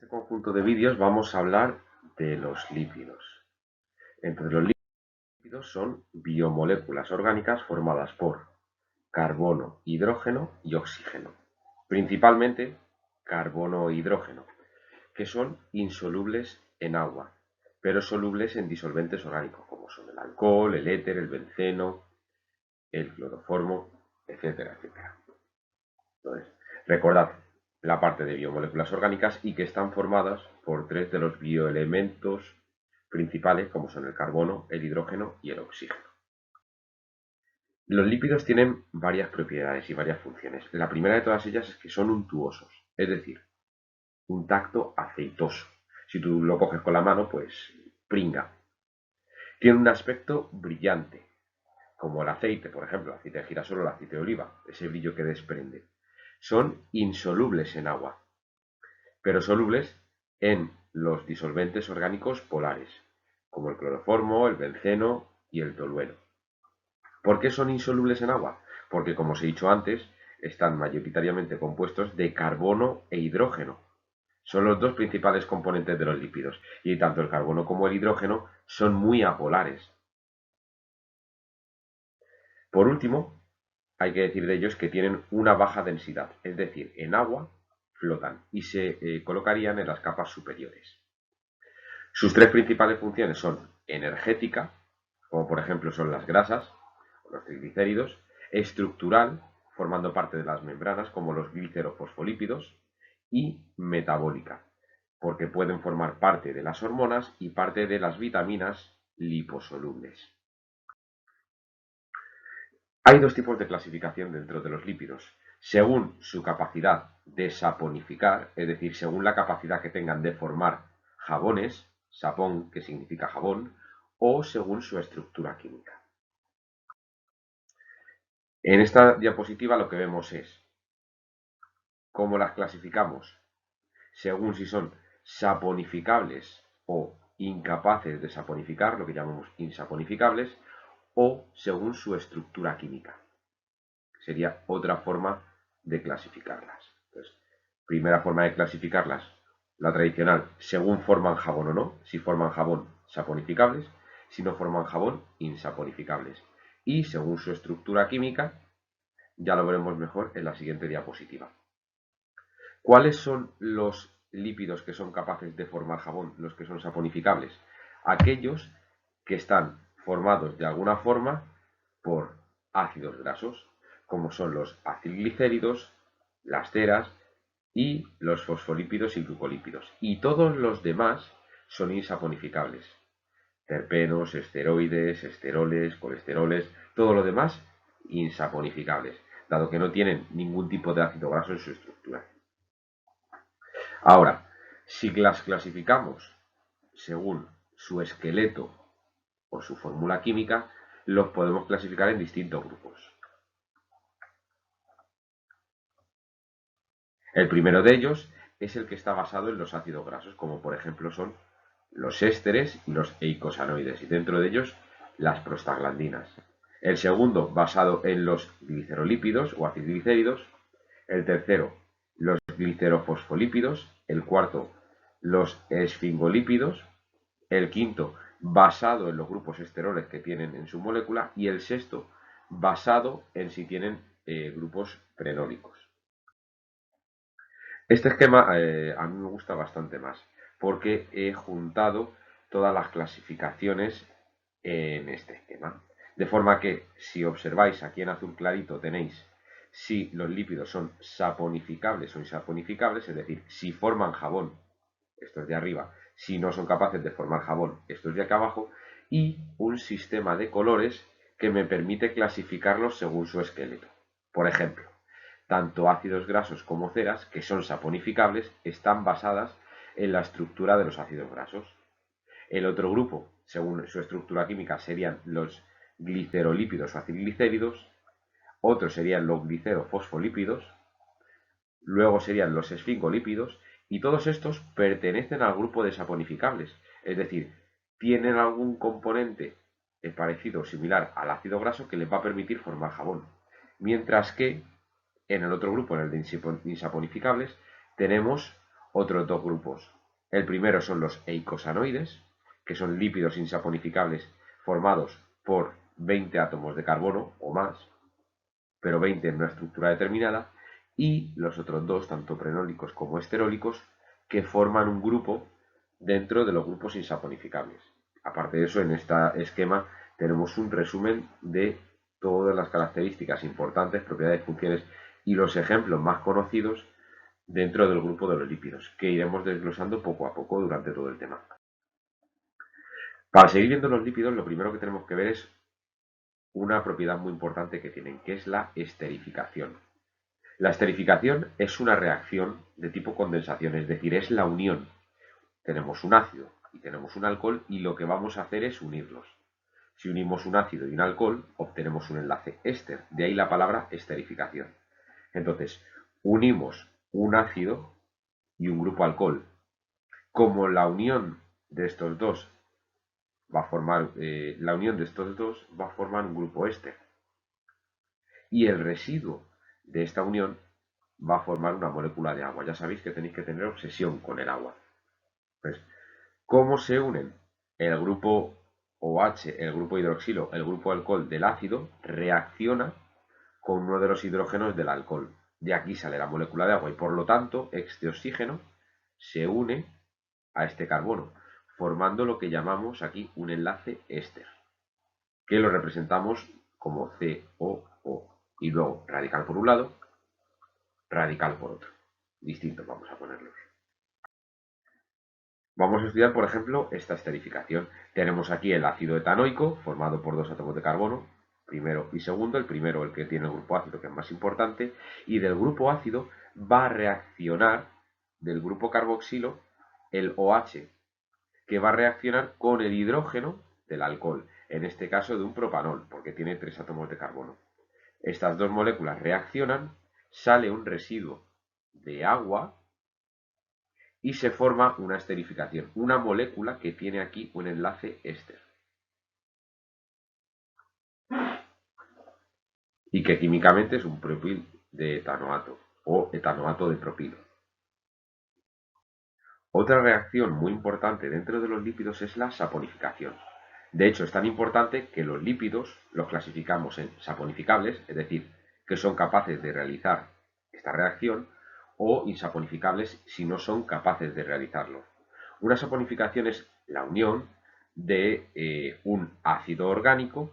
este conjunto de vídeos vamos a hablar de los lípidos. Entre los lípidos son biomoléculas orgánicas formadas por carbono, hidrógeno y oxígeno. Principalmente carbono e hidrógeno, que son insolubles en agua, pero solubles en disolventes orgánicos, como son el alcohol, el éter, el benceno, el cloroformo, etcétera, etcétera. Entonces, recordad la parte de biomoléculas orgánicas y que están formadas por tres de los bioelementos principales, como son el carbono, el hidrógeno y el oxígeno. Los lípidos tienen varias propiedades y varias funciones. La primera de todas ellas es que son untuosos, es decir, un tacto aceitoso. Si tú lo coges con la mano, pues pringa. Tiene un aspecto brillante, como el aceite, por ejemplo, el aceite de girasol o el aceite de oliva, ese brillo que desprende. Son insolubles en agua, pero solubles en los disolventes orgánicos polares, como el cloroformo, el benceno y el tolueno. ¿Por qué son insolubles en agua? Porque, como os he dicho antes, están mayoritariamente compuestos de carbono e hidrógeno. Son los dos principales componentes de los lípidos, y tanto el carbono como el hidrógeno son muy apolares. Por último, hay que decir de ellos que tienen una baja densidad, es decir, en agua flotan y se colocarían en las capas superiores. Sus tres principales funciones son energética, como por ejemplo son las grasas, o los triglicéridos; estructural, formando parte de las membranas, como los glicerofosfolípidos; y metabólica, porque pueden formar parte de las hormonas y parte de las vitaminas liposolubles. Hay dos tipos de clasificación dentro de los lípidos, según su capacidad de saponificar, es decir, según la capacidad que tengan de formar jabones, sapón, que significa jabón, o según su estructura química. En esta diapositiva lo que vemos es cómo las clasificamos según si son saponificables o incapaces de saponificar, lo que llamamos insaponificables, o según su estructura química. Sería otra forma de clasificarlas. Entonces, primera forma de clasificarlas, la tradicional, según forman jabón o no. Si forman jabón, saponificables; si no forman jabón, insaponificables. Y según su estructura química, ya lo veremos mejor en la siguiente diapositiva. ¿Cuáles son los lípidos que son capaces de formar jabón, los que son saponificables? Aquellos que están formados de alguna forma por ácidos grasos, como son los acilglicéridos, las ceras y los fosfolípidos y glucolípidos. Y todos los demás son insaponificables. Terpenos, esteroides, esteroles, colesteroles, todo lo demás insaponificables, dado que no tienen ningún tipo de ácido graso en su estructura. Ahora, si las clasificamos según su esqueleto o su fórmula química, los podemos clasificar en distintos grupos. El primero de ellos es el que está basado en los ácidos grasos, como por ejemplo son los ésteres y los eicosanoides, y dentro de ellos las prostaglandinas. El segundo, basado en los glicerolípidos o acilglicéridos. El tercero, los glicerofosfolípidos. El cuarto, los esfingolípidos. El quinto, basado en los grupos esteroles que tienen en su molécula. Y el sexto, basado en si tienen grupos prenólicos. Este esquema a mí me gusta bastante más, porque he juntado todas las clasificaciones en este esquema. De forma que, si observáis aquí en azul clarito, tenéis si los lípidos son saponificables o insaponificables, es decir, si forman jabón, estos de arriba; si no son capaces de formar jabón, estos de acá abajo; y un sistema de colores que me permite clasificarlos según su esqueleto. Por ejemplo, tanto ácidos grasos como ceras, que son saponificables, están basadas en la estructura de los ácidos grasos. El otro grupo, según su estructura química, serían los glicerolípidos o acilglicéridos. Otros serían los glicerofosfolípidos. Luego serían los esfingolípidos. Y todos estos pertenecen al grupo de saponificables. Es decir, tienen algún componente parecido o similar al ácido graso que les va a permitir formar jabón. Mientras que en el otro grupo, en el de insaponificables, tenemos otros dos grupos. El primero son los eicosanoides, que son lípidos insaponificables formados por 20 átomos de carbono o más, pero 20 en una estructura determinada, y los otros dos, tanto prenólicos como esterólicos, que forman un grupo dentro de los grupos insaponificables. Aparte de eso, en este esquema tenemos un resumen de todas las características importantes, propiedades, funciones y los ejemplos más conocidos dentro del grupo de los lípidos, que iremos desglosando poco a poco durante todo el tema. Para seguir viendo los lípidos, lo primero que tenemos que ver es una propiedad muy importante que tienen, que es la esterificación. La esterificación es una reacción de tipo condensación, es decir, es la unión. Tenemos un ácido y tenemos un alcohol y lo que vamos a hacer es unirlos. Si unimos un ácido y un alcohol, obtenemos un enlace éster, de ahí la palabra esterificación. Entonces, unimos un ácido y un grupo alcohol. Como la unión de estos dos va a formar, un grupo éster. Y el residuo de esta unión va a formar una molécula de agua. Ya sabéis que tenéis que tener obsesión con el agua. Pues, ¿cómo se unen? El grupo OH, el grupo hidroxilo, el grupo alcohol del ácido reacciona con uno de los hidrógenos del alcohol. De aquí sale la molécula de agua y por lo tanto este oxígeno se une a este carbono, formando lo que llamamos aquí un enlace éster, que lo representamos como COO. Y luego radical por un lado, radical por otro. Distintos vamos a ponerlos. Vamos a estudiar, por ejemplo, esta esterificación. Tenemos aquí el ácido etanoico, formado por dos átomos de carbono, primero y segundo. El primero, el que tiene el grupo ácido, que es más importante, y del grupo ácido va a reaccionar, del grupo carboxilo, el OH, que va a reaccionar con el hidrógeno del alcohol, en este caso de un propanol, porque tiene tres átomos de carbono. Estas dos moléculas reaccionan, sale un residuo de agua y se forma una esterificación, una molécula que tiene aquí un enlace éster y que químicamente es un propil de etanoato o etanoato de propilo. Otra reacción muy importante dentro de los lípidos es la saponificación. De hecho, es tan importante que los lípidos los clasificamos en saponificables, es decir, que son capaces de realizar esta reacción, o insaponificables si no son capaces de realizarlo. Una saponificación es la unión de un ácido orgánico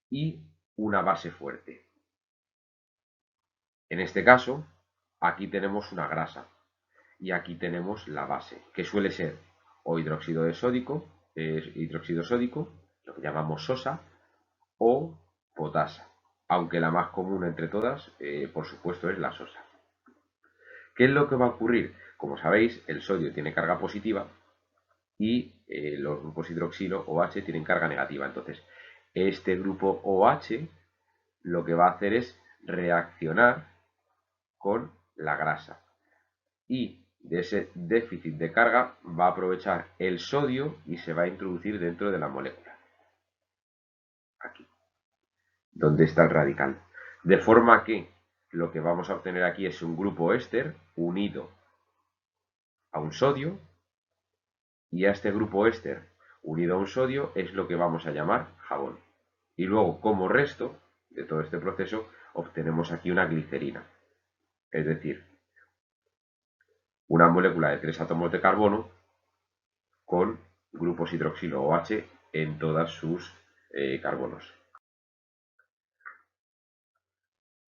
y una base fuerte. En este caso, aquí tenemos una grasa y aquí tenemos la base, que suele ser o hidróxido sódico, lo que llamamos sosa, o potasa, aunque la más común entre todas, por supuesto, es la sosa. ¿Qué es lo que va a ocurrir? Como sabéis, el sodio tiene carga positiva y los grupos hidroxilo OH tienen carga negativa. Entonces, este grupo OH lo que va a hacer es reaccionar con la grasa y de ese déficit de carga va a aprovechar el sodio y se va a introducir dentro de la molécula. Aquí, donde está el radical. De forma que lo que vamos a obtener aquí es un grupo éster unido a un sodio, y a este grupo éster unido a un sodio es lo que vamos a llamar jabón. Y luego, como resto de todo este proceso, obtenemos aquí una glicerina, es decir, una molécula de 3 átomos de carbono con grupos hidroxilo OH en todas sus carbonos.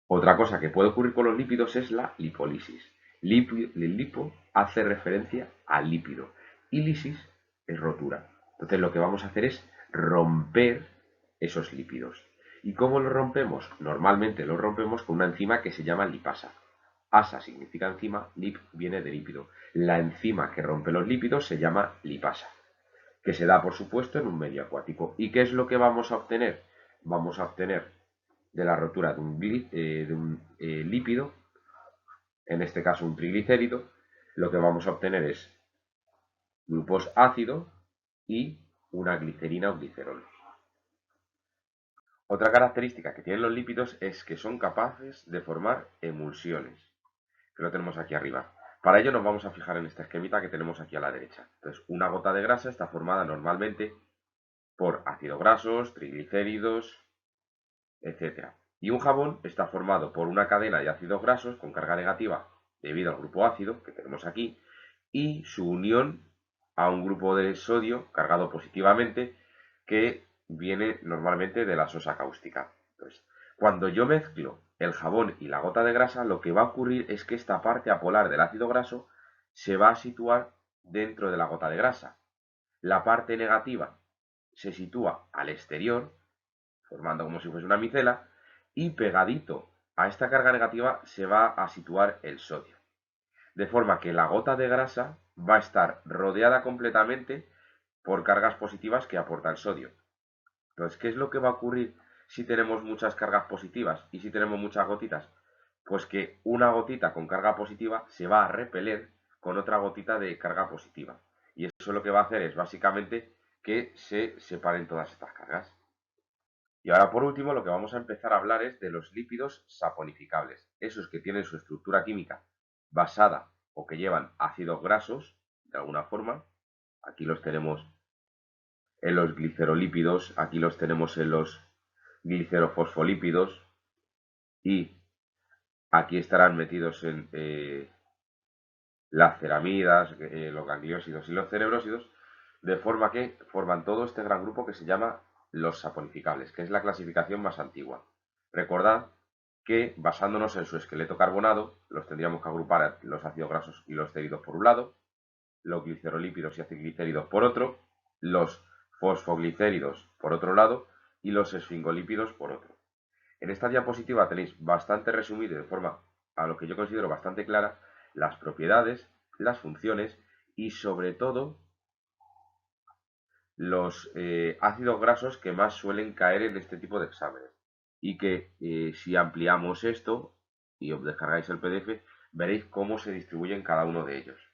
Otra cosa que puede ocurrir con los lípidos es la lipólisis. El lipo hace referencia al lípido y lisis es rotura. Entonces lo que vamos a hacer es romper esos lípidos. ¿Y cómo los rompemos? Normalmente los rompemos con una enzima que se llama lipasa. Asa significa enzima, lip viene de lípido. La enzima que rompe los lípidos se llama lipasa, que se da por supuesto en un medio acuático. ¿Y qué es lo que vamos a obtener? Vamos a obtener de la rotura de un lípido, en este caso un triglicérido, lo que vamos a obtener es grupos ácidos y una glicerina o glicerol. Otra característica que tienen los lípidos es que son capaces de formar emulsiones, que lo tenemos aquí arriba. Para ello nos vamos a fijar en esta esquemita que tenemos aquí a la derecha. Entonces, una gota de grasa está formada normalmente por ácidos grasos, triglicéridos, etc. Y un jabón está formado por una cadena de ácidos grasos con carga negativa debido al grupo ácido que tenemos aquí y su unión a un grupo de sodio cargado positivamente que viene normalmente de la sosa cáustica. Entonces, cuando yo mezclo el jabón y la gota de grasa, lo que va a ocurrir es que esta parte apolar del ácido graso se va a situar dentro de la gota de grasa. La parte negativa se sitúa al exterior, formando como si fuese una micela, y pegadito a esta carga negativa se va a situar el sodio. De forma que la gota de grasa va a estar rodeada completamente por cargas positivas que aporta el sodio. Entonces, ¿qué es lo que va a ocurrir si tenemos muchas cargas positivas y si tenemos muchas gotitas? Pues que una gotita con carga positiva se va a repeler con otra gotita de carga positiva. Y eso lo que va a hacer es básicamente que se separen todas estas cargas. Y ahora por último lo que vamos a empezar a hablar es de los lípidos saponificables, esos que tienen su estructura química basada o que llevan ácidos grasos de alguna forma. Aquí los tenemos en los glicerolípidos, aquí los tenemos en los glicerofosfolípidos y aquí estarán metidos en las ceramidas, los gangliósidos y los cerebrósidos, de forma que forman todo este gran grupo que se llama los saponificables, que es la clasificación más antigua. Recordad que basándonos en su esqueleto carbonado, los tendríamos que agrupar los ácidos grasos y los ceridos por un lado, los glicerolípidos y aciglicéridos por otro, los fosfoglicéridos por otro lado y los esfingolípidos por otro. En esta diapositiva tenéis bastante resumido de forma a lo que yo considero bastante clara las propiedades, las funciones y sobre todo los ácidos grasos que más suelen caer en este tipo de exámenes. Y que si ampliamos esto y os descargáis el PDF, veréis cómo se distribuyen cada uno de ellos.